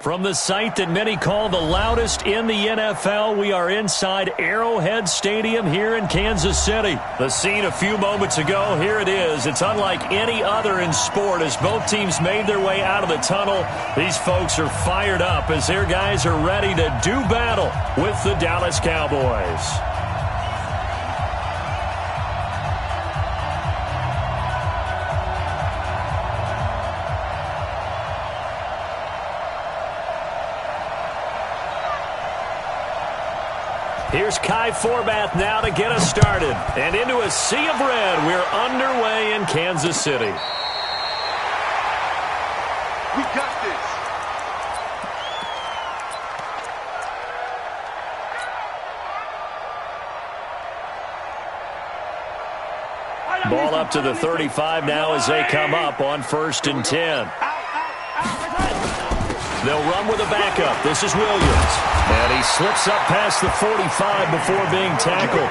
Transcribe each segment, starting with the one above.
From the site that many call the loudest in the NFL, we are inside Arrowhead Stadium here in Kansas City. The scene a few moments ago, here it is. It's unlike any other in sport as both teams made their way out of the tunnel. These folks are fired up as their guys are ready to do battle with the Dallas Cowboys. Here's Kai Forbath now to get us started. And into a sea of red, we're underway in Kansas City. We got this. Ball up to the 35 now as they come up on 1st and 10. They'll run with a backup. This is Williams. And he slips up past the 45 before being tackled.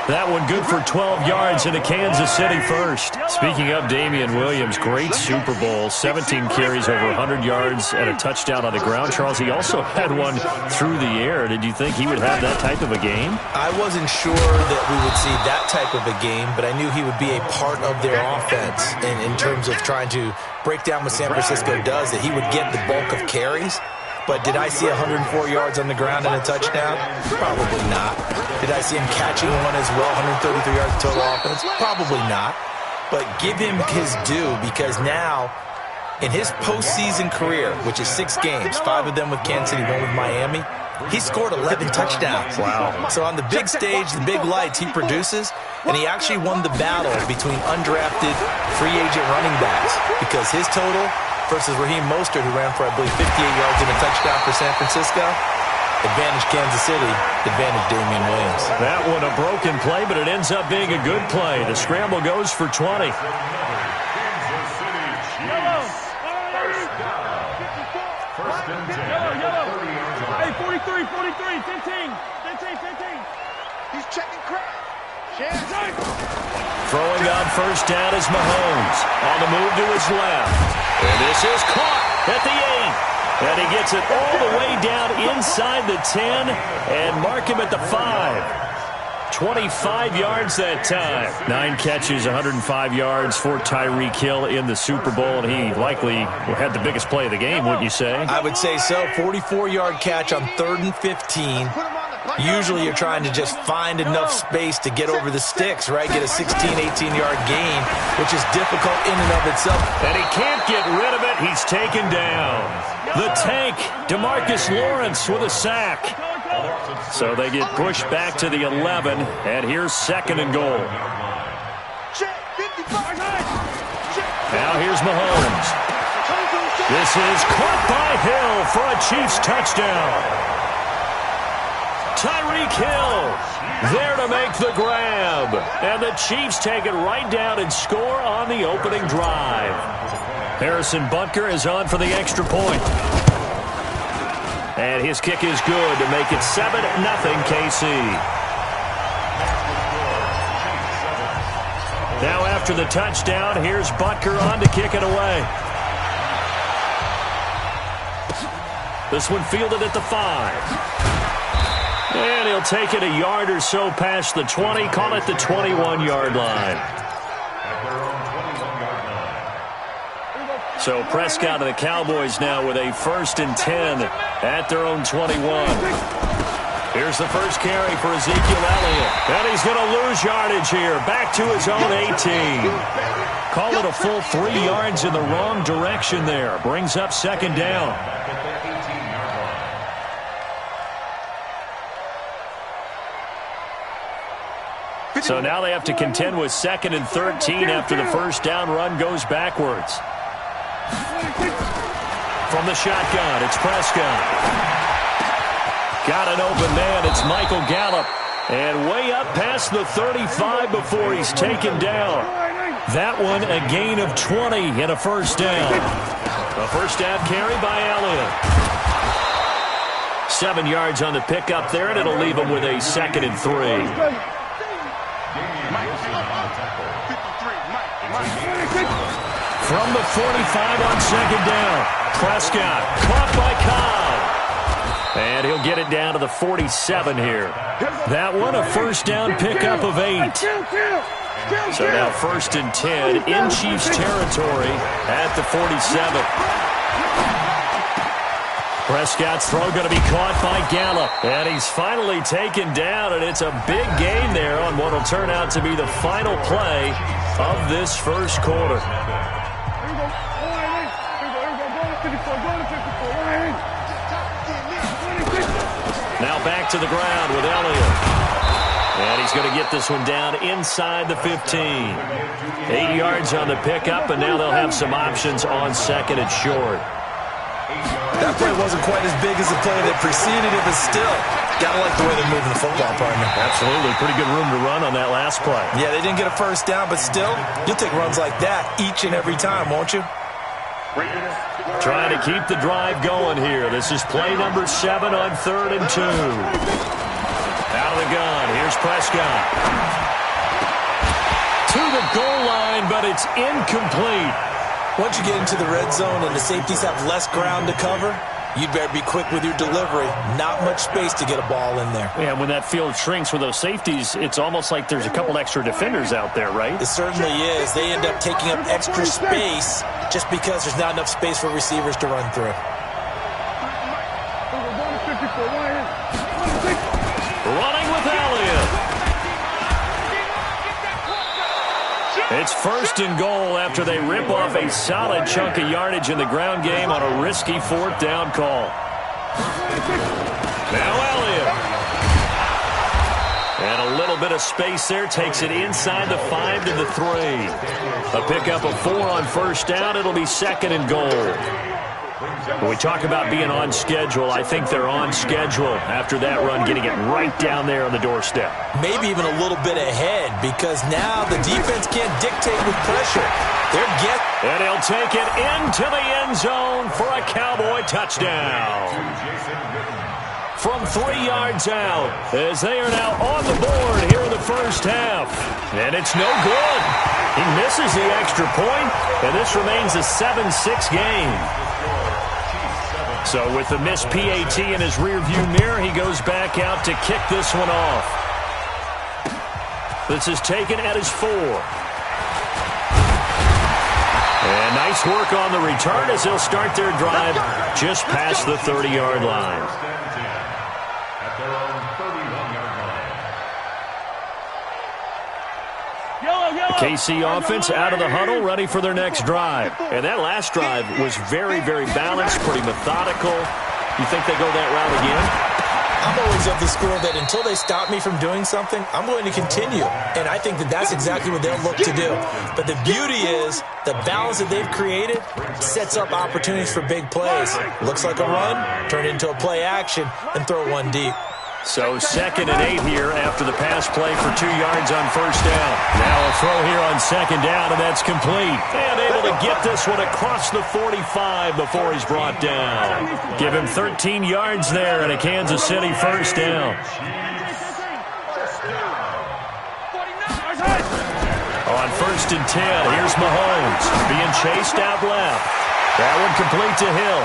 That one good for 12 yards into Kansas City first. Speaking of Damian Williams, great Super Bowl. 17 carries, over 100 yards, and a touchdown on the ground. Charles, he also had one through the air. Did you think he would have that type of a game? I wasn't sure that we would see that type of a game, but I knew he would be a part of their offense in terms of trying to break down what San Francisco does, that he would get the bulk of carries. But did I see 104 yards on the ground and a touchdown? Probably not. Did I see him catching one as well, 133 yards total offense? Probably not. But give him his due, because now, in his postseason career, which is 6 games, 5 of them with Kansas City, 1 with Miami, he scored 11 touchdowns. Wow. So on the big stage, the big lights, he produces, and he actually won the battle between undrafted free agent running backs, because his total versus Raheem Mostert, who ran for, I believe, 58 yards and a touchdown for San Francisco. Advantage Kansas City, advantage Damian Williams. That one a broken play, but it ends up being a good play. The scramble goes for 20. Hey, 43, 15. He's checking crap. Throwing on 1st down is Mahomes. On the move to his left. And this is caught at the 8. And he gets it all the way down inside the 10 and mark him at the 5. 25 yards that time. 9 catches, 105 yards for Tyreek Hill in the Super Bowl, and he likely had the biggest play of the game, wouldn't you say? I would say so. 44-yard catch on 3rd and 15. Usually you're trying to just find enough space to get over the sticks, right? Get a 16, 18-yard gain, which is difficult in and of itself. And he can't get rid of it. He's taken down. The tank, DeMarcus Lawrence with a sack. So they get pushed back to the 11, and here's 2nd and goal. Now here's Mahomes. This is caught by Hill for a Chiefs touchdown. Tyreek Hill there to make the grab. And the Chiefs take it right down and score on the opening drive. Harrison Butker is on for the extra point. And his kick is good to make it 7-0 KC. Now after the touchdown, here's Butker on to kick it away. This one fielded at the 5. And he'll take it a yard or so past the 20, call it the 21-yard line. So Prescott and the Cowboys now with a 1st and 10 at their own 21. Here's the first carry for Ezekiel Elliott. And he's going to lose yardage here. Back to his own 18. Call it a full 3 yards in the wrong direction there. Brings up 2nd down. So now they have to contend with 2nd and 13 after the 1st down run goes backwards. From the shotgun, it's Prescott. Got an open man, it's Michael Gallup. And way up past the 35 before he's taken down. That one a gain of 20 and a 1st down. A 1st down carry by Elliott. 7 yards on the pickup there, and it'll leave him with a 2nd and 3. From the 45 on 2nd down. Prescott caught by Cobb. And he'll get it down to the 47 here. That one a first down pickup of 8. So now 1st and 10 in Chiefs territory at the 47. Prescott's throw going to be caught by Gallup. And he's finally taken down, and it's a big gain there on what will turn out to be the final play of this first quarter. Now back to the ground with Elliott. And he's going to get this one down inside the 15. 8 yards on the pickup, and now they'll have some options on 2nd and short. That play wasn't quite as big as the play that preceded it, but still, gotta like the way they're moving the football, partner. Absolutely. Pretty good room to run on that last play. Yeah, they didn't get a first down, but still, you'll take runs like that each and every time, won't you? Trying to keep the drive going here. This is play number 7 on 3rd and 2. Out of the gun. Here's Prescott. To the goal line, but it's incomplete. Once you get into the red zone and the safeties have less ground to cover, you'd better be quick with your delivery. Not much space to get a ball in there. Yeah, when that field shrinks with those safeties, it's almost like there's a couple extra defenders out there, right? It certainly is. They end up taking up extra space just because there's not enough space for receivers to run through. Running with Elliott. It's 1st and goal after they rip off a solid chunk of yardage in the ground game on a risky 4th down call. Now Elliott. And a little bit of space there. Takes it inside the 5 to the 3. A pickup of 4 on 1st down. It'll be 2nd and goal. When we talk about being on schedule, I think they're on schedule after that run, getting it right down there on the doorstep. Maybe even a little bit ahead, because now the defense can't dictate with pressure. And he'll take it into the end zone for a Cowboy touchdown. From 3 yards out, as they are now on the board here in the first half. And it's no good. He misses the extra point, and this remains a 7-6 game. So with the missed PAT in his rearview mirror, he goes back out to kick this one off. This is taken at his 4. And nice work on the return as they'll start their drive just past the 30-yard line. KC offense out of the huddle, ready for their next drive. And that last drive was very, very balanced, pretty methodical. You think they go that route again? I'm always of the school that until they stop me from doing something, I'm going to continue. And I think that that's exactly what they'll look to do. But the beauty is the balance that they've created sets up opportunities for big plays. Looks like a run, turn it into a play action, and throw one deep. So 2nd and 8 here after the pass play for 2 yards on 1st down. Now a throw here on 2nd down, and that's complete. And able to get this one across the 45 before he's brought down. Give him 13 yards there and a Kansas City first down. On 1st and 10, here's Mahomes being chased out left. That one complete to Hill.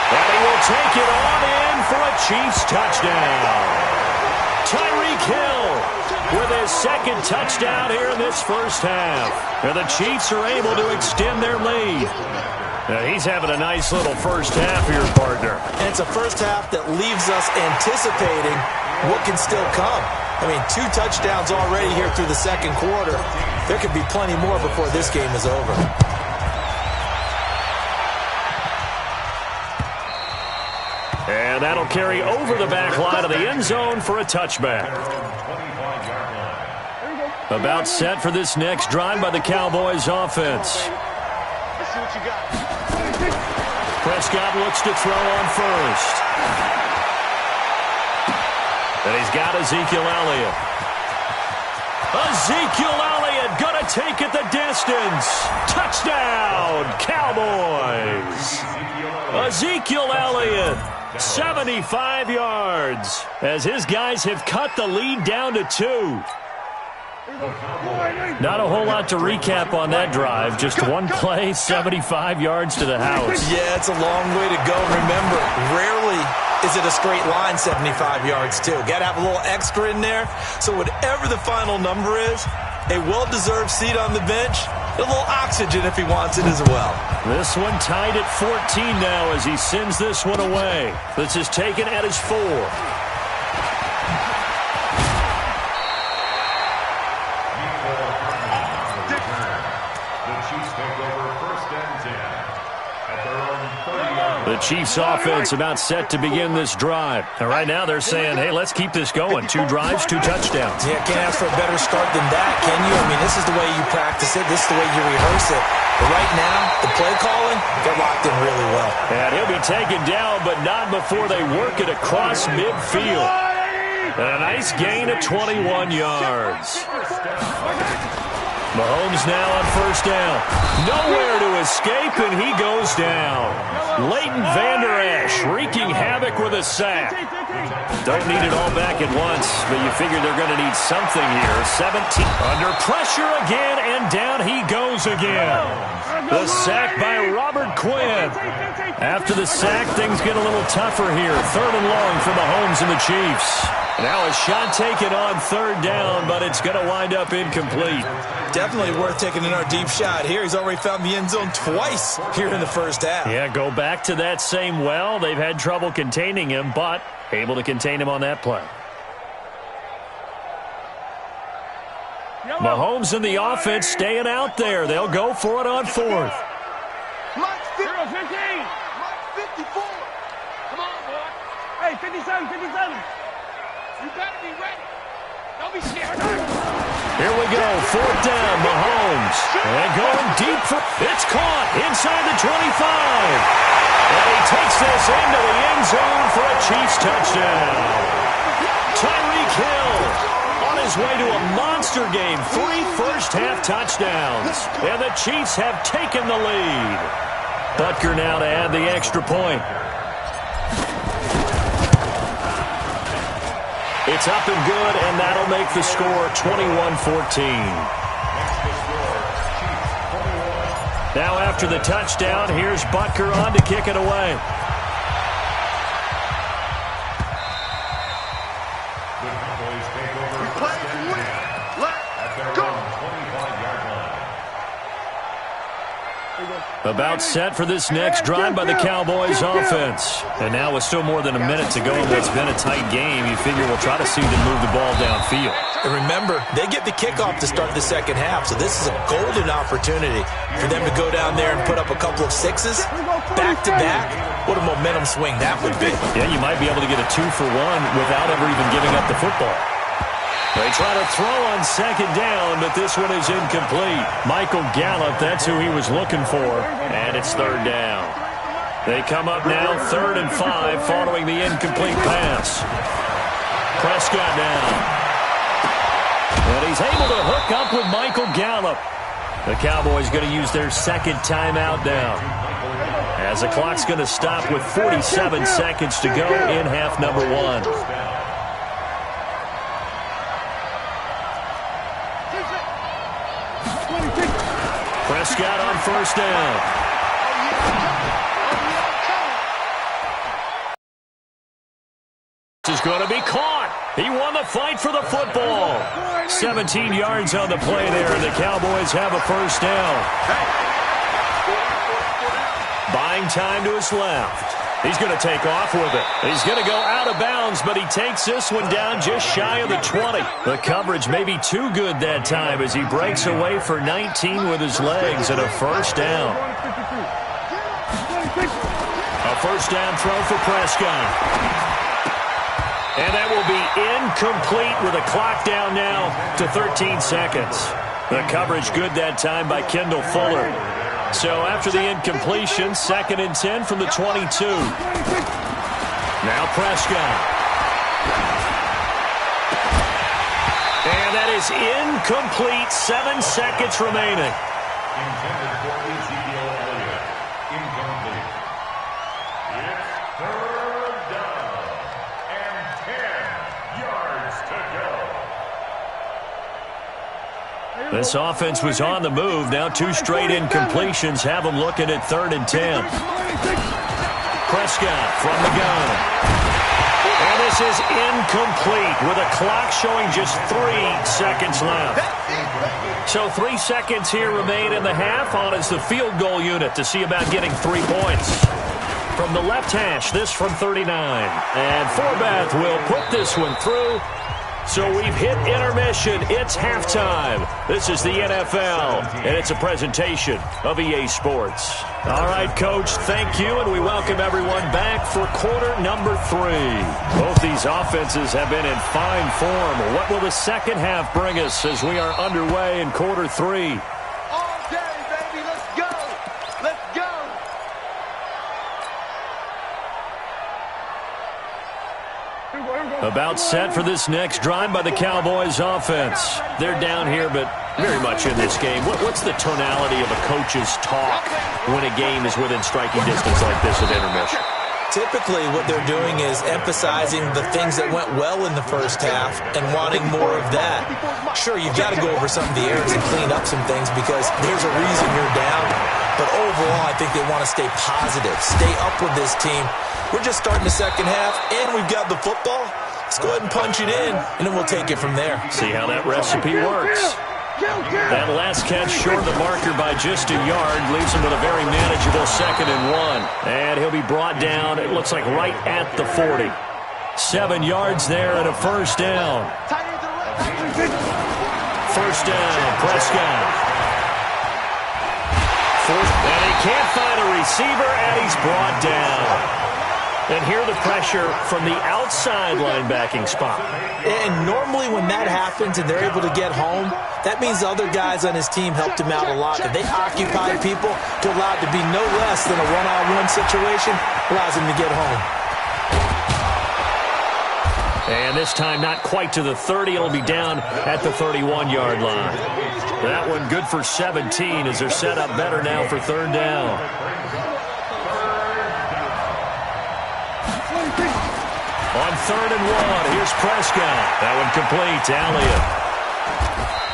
And he will take it on in for a Chiefs touchdown. Tyreek Hill with his 2nd touchdown here in this first half. And the Chiefs are able to extend their lead. Now he's having a nice little first half here, partner. And it's a first half that leaves us anticipating what can still come. I mean, 2 touchdowns already here through the 2nd quarter. There could be plenty more before this game is over. And that'll carry over the back line of the end zone for a touchback. About set for this next drive by the Cowboys offense. Let's see what you got. Prescott looks to throw on 1st. And he's got Ezekiel Elliott. Ezekiel Elliott gonna take it the distance. Touchdown, Cowboys. Ezekiel Elliott, 75 yards, as his guys have cut the lead down to 2. Not a whole lot to recap on that drive. Just one play, 75 yards to the house. Yeah, it's a long way to go. Remember, rarely is it a straight line 75 yards, too. Got to have a little extra in there. So whatever the final number is, a well-deserved seat on the bench, a little oxygen if he wants it as well. This one tied at 14 now as he sends this one away. This is taken at his 4. The Chiefs offense about set to begin this drive. And right now they're saying, hey, let's keep this going. 2 drives, 2 touchdowns. Yeah, can't ask for a better start than that, can you? I mean, this is the way you practice it. This is the way you rehearse it. But right now, the play calling, they're locked in really well. And he'll be taken down, but not before they work it across midfield. And a nice gain of 21 yards. Mahomes now on first down. Nowhere to escape, and he goes down. Leighton Vander Esch wreaking havoc with a sack. Don't need it all back at once, but you figure they're going to need something here. 17 under pressure again, and down he goes again. The sack by Robert Quinn. After the sack, things get a little tougher here. 3rd and long for Mahomes and the Chiefs. Now a shot taken on 3rd down, but it's going to wind up incomplete. Definitely worth taking another deep shot here. He's already found the end zone twice here in the first half. Yeah, go back to that same well. They've had trouble containing him, but able to contain him on that play. Mahomes and the offense staying out there. They'll go for it on 4th. Block 15. 54. Come on, boy. Hey, 57, 57. You better be ready. Don't be scared. Here we go. 4th down, Mahomes. And going deep for... It's caught inside the 25. And he takes this into the end zone for a Chiefs touchdown. Tyreek Hill on his way to a monster game. 3 first-half touchdowns. And the Chiefs have taken the lead. Butker now to add the extra point. It's up and good, and that'll make the score 21-14. Now after the touchdown, here's Butker on to kick it away. About set for this next drive by the Cowboys offense. And now with still more than a minute to go in what's been a tight game, you figure we'll try to see them move the ball downfield. And remember, they get the kickoff to start the second half, so this is a golden opportunity for them to go down there and put up a couple of 6s back-to-back. What a momentum swing that would be. Yeah, you might be able to get a 2-for-1 without ever even giving up the football. They try to throw on 2nd down, but this one is incomplete. Michael Gallup, that's who he was looking for, and it's 3rd down. They come up now 3rd and 5 following the incomplete pass. Prescott now. And he's able to hook up with Michael Gallup. The Cowboys going to use their 2nd timeout now, as the clock's going to stop with 47 seconds to go in half number 1. Prescott on 1st down. This is going to be caught. He won the fight for the football. 17 yards on the play there, and the Cowboys have a 1st down. Buying time to his left. He's going to take off with it. He's going to go out of bounds, but he takes this one down just shy of the 20. The coverage may be too good that time as he breaks away for 19 with his legs and a 1st down. A 1st down throw for Prescott. And that will be incomplete with a clock down now to 13 seconds. The coverage good that time by Kendall Fuller. So after the incompletion, 2nd and 10 from the 22. Now Prescott. And that is incomplete. 7 seconds remaining. Intended for Ezekiel Elliott. Incomplete. It's 3rd down and 10 yards to go. This offense was on the move. Now 2 straight incompletions have them looking at 3rd and 10. Prescott from the gun. And this is incomplete with a clock showing just 3 seconds left. So 3 seconds here remain in the half. On is the field goal unit to see about getting 3 points. From the left hash, this from 39. And Forbath will put this one through. So we've hit intermission. It's halftime. This is the NFL, and it's a presentation of EA Sports. All right, Coach, thank you, and we welcome everyone back for quarter number 3. Both these offenses have been in fine form. What will the second half bring us as we are underway in quarter 3? All day, baby. Let's go. Let's go. About set for this next drive by the Cowboys offense. They're down here, but very much in this game. What's the tonality of a coach's talk when a game is within striking distance like this at intermission? Typically, what they're doing is emphasizing the things that went well in the first half and wanting more of that. Sure, you've got to go over some of the errors and clean up some things because there's a reason you're down. But overall, I think they want to stay positive, stay up with this team. We're just starting the second half, and we've got the football. Let's go ahead and punch it in, and then we'll take it from there. See how that recipe works. That last catch short of the marker by just a yard leaves him with a very manageable 2nd and 1. And he'll be brought down, it looks like right at the 40. 7 yards there and a first down. First down, Prescott. And he can't find a receiver, and he's brought down. And here the pressure from the outside linebacking spot. And normally when that happens and they're able to get home, that means the other guys on his team helped him out a lot. If they occupy people to allow it to be no less than a one-on-one situation, allows him to get home. And this time not quite to the 30. It'll be down at the 31-yard line. That one good for 17 as they're set up better now for 3rd down. On 3rd and 1, here's Prescott. That one complete to Elliott.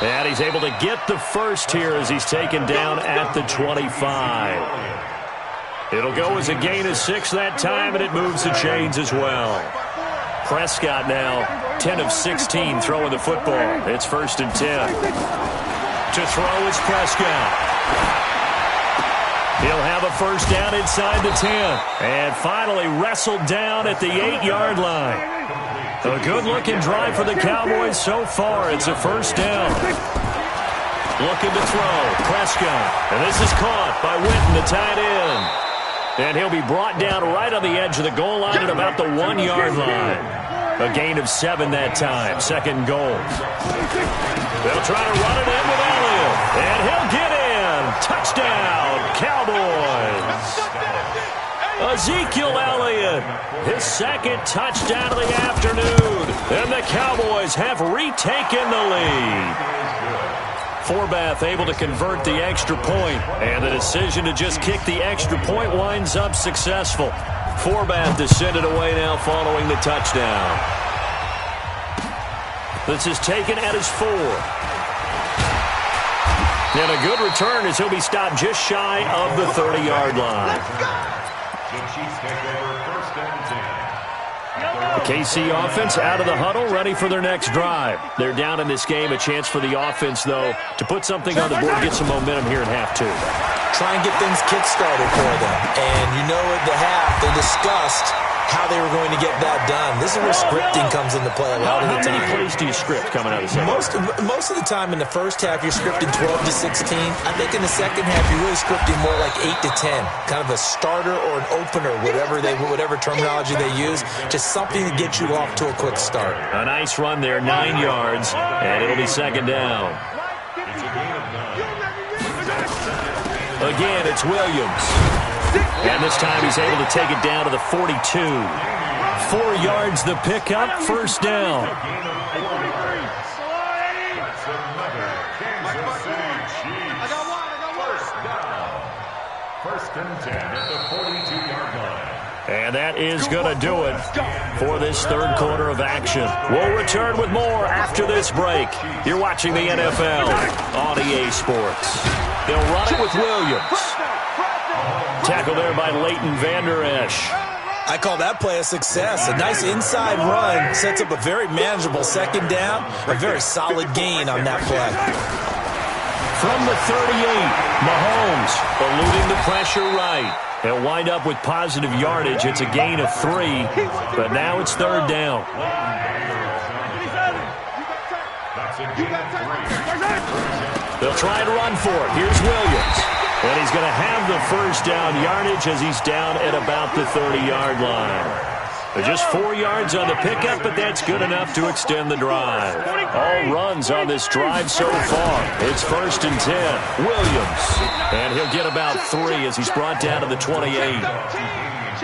And he's able to get the first here as he's taken down at the 25. It'll go as a gain of 6 that time, and it moves the chains as well. Prescott now 10 of 16 throwing the football. It's 1st and 10. To throw is Prescott. He'll have a first down inside the 10. And finally wrestled down at the 8-yard line. A good-looking drive for the Cowboys so far. It's a first down. Looking to throw. Prescott. And this is caught by Witten, the tight end. And he'll be brought down right on the edge of the goal line at about the 1-yard line. A gain of 7 that time. 2nd goal. They'll try to run it in with Elliott. And he'll get in. Touchdown, Cowboys. Ezekiel Elliott, his 2nd touchdown of the afternoon. And the Cowboys have retaken the lead. Forbath able to convert the extra point. And the decision to just kick the extra point winds up successful. Forbath to send it away now following the touchdown. This is taken at his 4. And a good return as he'll be stopped just shy of the 30-yard line. The Chiefs take over 1st and 10. The KC offense out of the huddle, ready for their next drive. They're down in this game. A chance for the offense, though, to put something on the board, get some momentum here in half 2. Try and get things kick-started for them. And you know at the half, they discussed how they were going to get that done. This is where scripting comes into play a lot of the time. How many plays do you script coming out of the second? Most of the time in the first half, you're scripting 12 to 16. I think in the second half, you're really scripting more like 8 to 10. Kind of a starter or an opener, whatever terminology they use. Just something to get you off to a quick start. A nice run there, 9 yards, and it'll be 2nd down. Again, it's Williams. And this time he's able to take it down to the 42. 4 yards the pickup, first down. First and 10 at the 42-yard line. And that is going to do it for this third quarter of action. We'll return with more after this break. You're watching the NFL on EA Sports. They'll run it with Williams. Tackle there by Leighton Vander Esch. I call that play a success. A nice inside run sets up a very manageable second down. A very solid gain on that play. From the 38, Mahomes eluding the pressure right. He'll wind up with positive yardage. It's a gain of 3, but now it's third down. They'll try and run for it. Here's Williams. And he's going to have the first down yardage as he's down at about the 30-yard line. Just 4 yards on the pickup, but that's good enough to extend the drive. All runs on this drive so far. It's first and 10. Williams. And he'll get about 3 as he's brought down to the 28.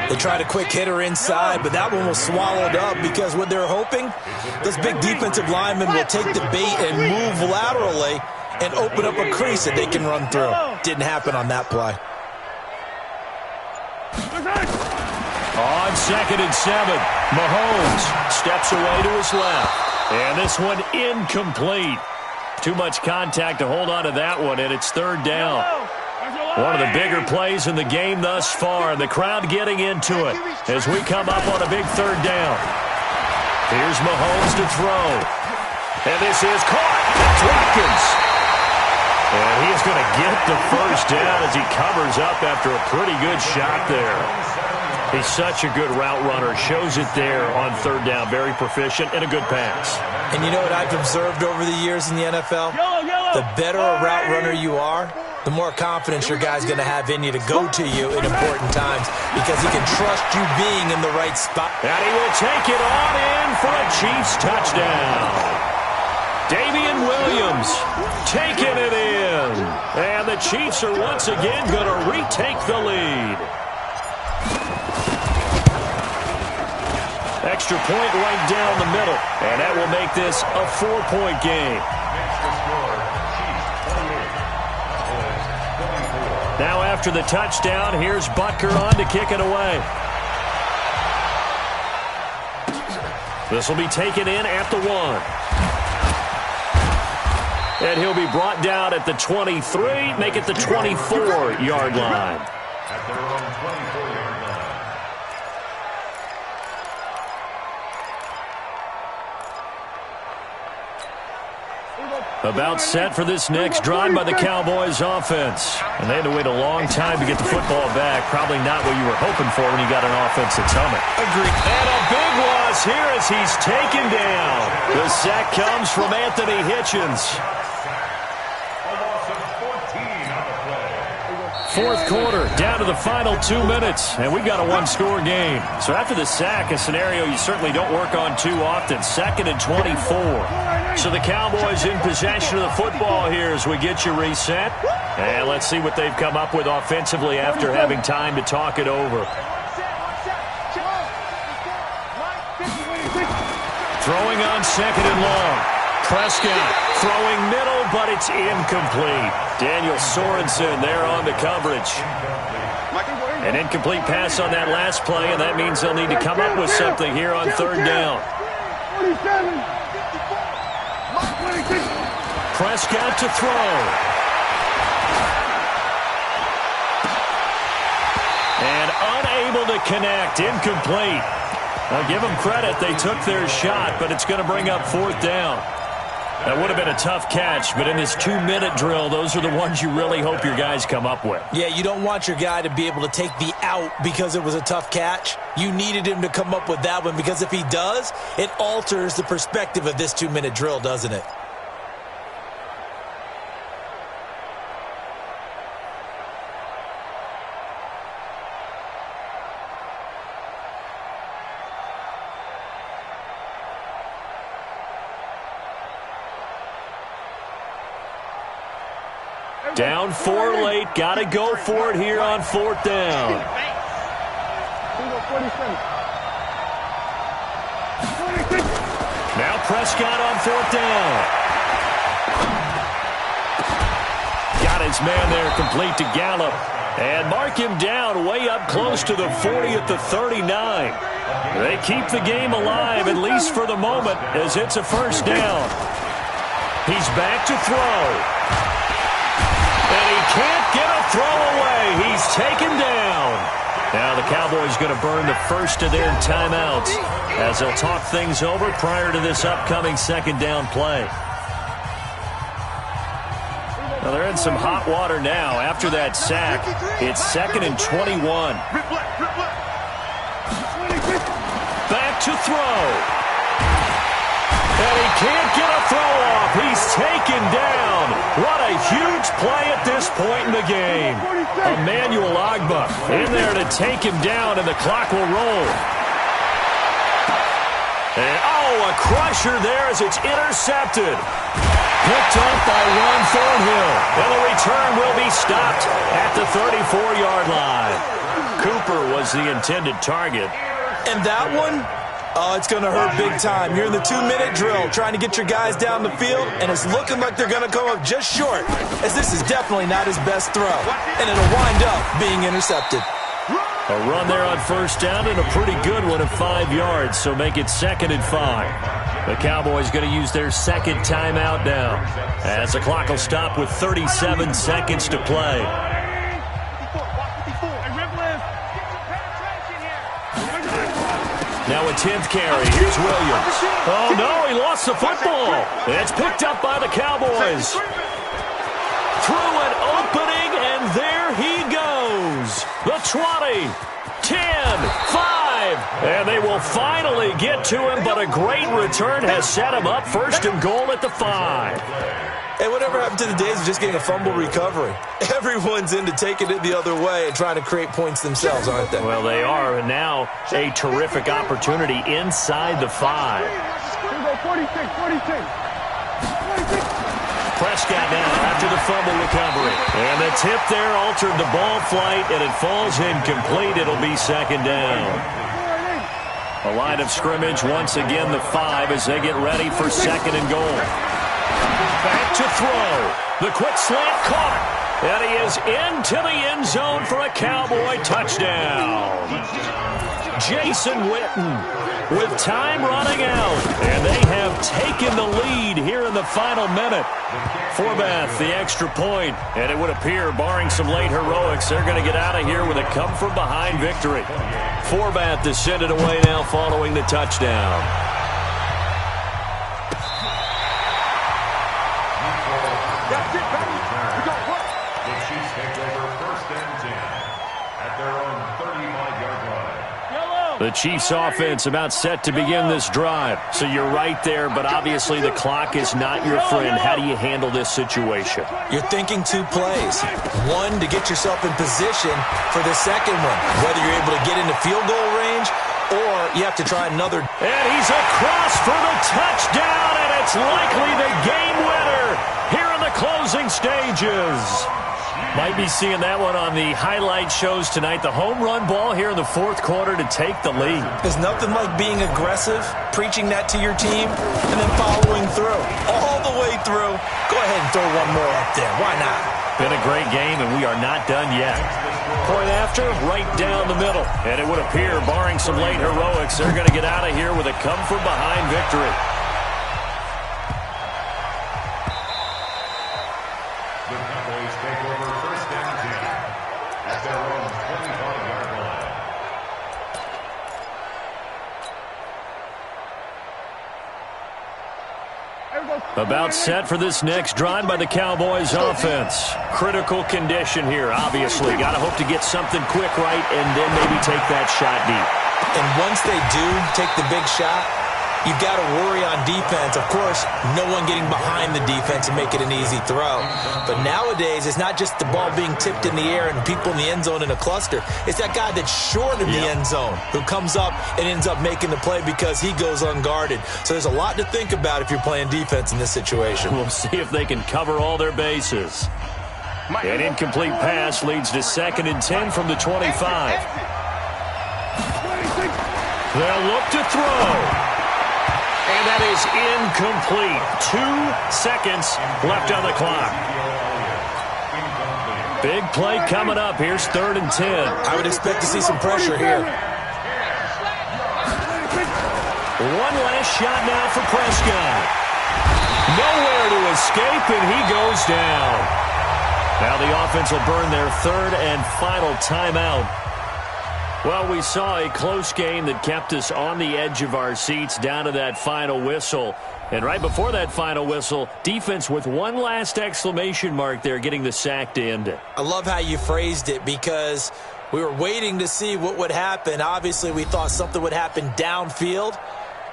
They tried a quick hitter inside, but that one was swallowed up because what they're hoping, this big defensive lineman will take the bait and move laterally and open up a crease that they can run through. Didn't happen on that play. On second and 7, Mahomes steps away to his left. And this one incomplete. Too much contact to hold on to that one, and it's third down. One of the bigger plays in the game thus far, and the crowd getting into it as we come up on a big third down. Here's Mahomes to throw. And this is caught. That's Watkins. And he's going to get the first down as he covers up after a pretty good shot there. He's such a good route runner. Shows it there on third down. Very proficient and a good pass. And you know what I've observed over the years in the NFL? The better a route runner you are, the more confidence your guy's going to have in you to go to you in important times because he can trust you being in the right spot. And he will take it on in for a Chiefs touchdown. Damian Williams taking it in. And the Chiefs are once again going to retake the lead. Extra point right down the middle. And that will make this a 4-point game. Now after the touchdown, here's Butker on to kick it away. This will be taken in at the 1. And he'll be brought down at the 23, make it the 24-yard line. At their own 24-yard line. About set for this next drive by the Cowboys offense. And they had to wait a long time to get the football back. Probably not what you were hoping for when you got an offense that's humming. Agreed. And a big loss here as he's taken down. The sack comes from Anthony Hitchens. Fourth quarter, down to the final 2 minutes, and we got a one-score game. So after the sack, a scenario you certainly don't work on too often. Second and 24. So the Cowboys in possession of the football here as we get you reset. And let's see what they've come up with offensively after having time to talk it over. Throwing on second and long. Prescott throwing middle, but it's incomplete. Daniel Sorensen there on the coverage. An incomplete pass on that last play, and that means they'll need to come up with something here on third down. Prescott to throw. And unable to connect. Incomplete. I'll give them credit. They took their shot, but it's going to bring up fourth down. That would have been a tough catch, but in this 2-minute drill, those are the ones you really hope your guys come up with. Yeah, you don't want your guy to be able to take the out because it was a tough catch. You needed him to come up with that one because if he does, it alters the perspective of this 2-minute drill, doesn't it? Down 4 late. Got to go for it here on fourth down. Now Prescott on fourth down. Got his man there complete to Gallup. And mark him down way up close to the 40 at the 39. They keep the game alive, at least for the moment, as it's a first down. He's back to throw. And he can't get a throw away. He's taken down. Now the Cowboys going to burn the first of their timeouts as they'll talk things over prior to this upcoming second down play. Well, they're in some hot water now. After that sack, it's 2nd and 21. Back to throw. And he can't get a throw off. He's taken down. What a huge play at this point in the game. Emmanuel Ogbah in there to take him down, and the clock will roll. And, a crusher there as it's intercepted. Picked up by Ron Thornhill. And the return will be stopped at the 34-yard line. Cooper was the intended target. And that one, it's going to hurt big time. You're in the 2-minute drill trying to get your guys down the field, and it's looking like they're going to come up just short, as this is definitely not his best throw. And it'll wind up being intercepted. A run there on first down and a pretty good one of 5 yards, so make it 2nd and 5. The Cowboys going to use their second timeout now, as the clock will stop with 37 seconds to play. Now a 10th carry. Here's Williams. Oh, no, he lost the football. It's picked up by the Cowboys. Through an opening, and there he goes. The 20, 10, 5. And they will finally get to him, but a great return has set him up 1st and goal at the 5. Hey, whatever happened to the days of just getting a fumble recovery? Everyone's into taking it the other way and trying to create points themselves, aren't they? Well, they are, and now a terrific opportunity inside the 5. Prescott now after the fumble recovery. And the tip there altered the ball flight, and it falls incomplete. It'll be 2nd down. A line of scrimmage, once again the 5 as they get ready for 2nd and goal. Back to throw. The quick slant caught. And he is into the end zone for a Cowboy touchdown. Jason Witten with time running out. And they have taken the lead here in the final minute. Forbath, the extra point. And it would appear, barring some late heroics, they're going to get out of here with a come-from-behind victory. Forbath is sent it away now following the touchdown. The Chiefs offense about set to begin this drive. So you're right there, but obviously the clock is not your friend. How do you handle this situation? You're thinking 2 plays. One, to get yourself in position for the second one, whether you're able to get into field goal range or you have to try another. And he's across for the touchdown, and it's likely the game winner here in the closing stages. Might be seeing that one on the highlight shows tonight. The home run ball here in the 4th quarter to take the lead. There's nothing like being aggressive, preaching that to your team, and then following through. All the way through. Go ahead and throw one more up there. Why not? Been a great game, and we are not done yet. Point after, right down the middle. And it would appear, barring some late heroics, they're going to get out of here with a come-from-behind victory. About set for this next drive by the Cowboys offense. Critical condition here, obviously. Got to hope to get something quick right and then maybe take that shot deep. And once they do take the big shot, you've got to worry on defense. Of course, no one getting behind the defense and make it an easy throw. But nowadays, it's not just the ball being tipped in the air and people in the end zone in a cluster. It's that guy that's short of the end zone who comes up and ends up making the play because he goes unguarded. So there's a lot to think about if you're playing defense in this situation. We'll see if they can cover all their bases. An incomplete pass leads to 2nd and 10 from the 25. They'll look to throw. And that is incomplete. 2 seconds left on the clock. Big play coming up. Here's 3rd and 10. I would expect to see some pressure here. One last shot now for Prescott. Nowhere to escape, and he goes down. Now the offense will burn their 3rd and final timeout. Well, we saw a close game that kept us on the edge of our seats down to that final whistle. And right before that final whistle, defense with one last exclamation mark there, getting the sack to end it. I love how you phrased it, because we were waiting to see what would happen. Obviously, we thought something would happen downfield.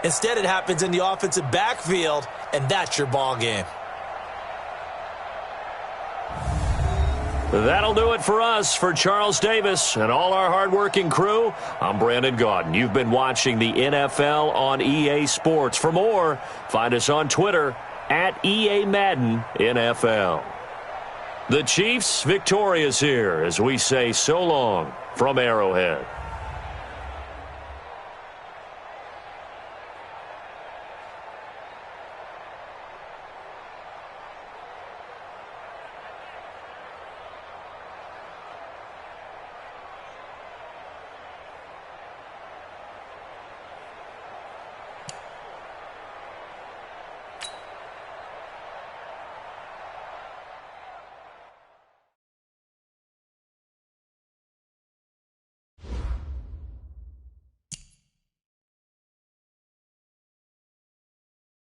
Instead, it happens in the offensive backfield, and that's your ball game. That'll do it for us. For Charles Davis and all our hardworking crew, I'm Brandon Gaudin. You've been watching the NFL on EA Sports. For more, find us on Twitter at EA Madden NFL. The Chiefs victorious here as we say so long from Arrowhead.